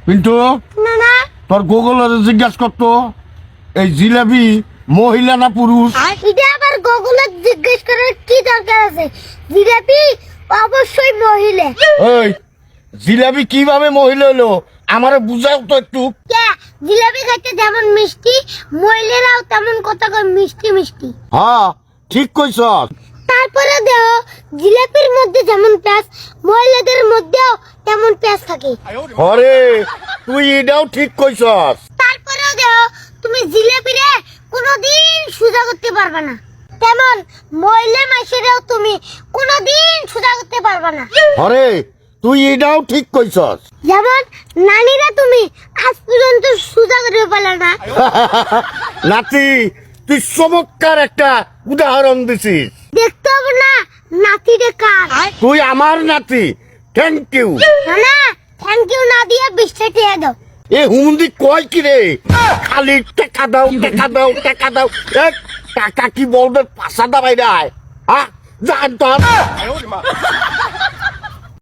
পিন্টু না না তোর গুগলের জিজ্ঞাসা করতো এই জিলাপি মহিলা না পুরুষ? এটা আবার গুগলে জিজ্ঞেস করার কি দরকার আছে? জিলাপি অবশ্যই মহিলা। ওই জিলাপি কিভাবে মহিলা হলো আমারে বুঝাও তো একটু। কে জিলাপি খাইতে যেমন মিষ্টি, মহিলারাও তেমন কথা কয় মিষ্টি মিষ্টি। হ্যাঁ ঠিক কইছস। তারপরে দেও জিলাপির মধ্যে যেমন প্যাঁচ, মহিলাদের মধ্যেও তেমন প্যাঁচ থাকে। হরে তুই এটাও ঠিক কইছস। তারপরেও দেও তুমি জিলাপিরে কোনোদিন সোজা করতে পারবে না, তেমন মহিলা মাসেরেও তুমি কোনোদিন সোজা করতে পারবে না। হরে তুই এটাও ঠিক কইছস। যেমন নানিরা তুমি আজ পর্যন্ত সোজা করে পারলে না। নাতি তুই চমৎকার একটা উদাহরণ দিছিস। দেখতে হবে না নাতিরে কার। তুই আমার নাতি, থ্যাংক ইউ। না না থ্যাংক ইউ না দিয়ে 20টা টাকা দাও। এ হুমন্দি কয় কি রে, খালি টাকা দাও টাকা দাও টাকা দাও। টাকা কি বলবে পাশা দাবাই রায়, হ্যাঁ জান তোর।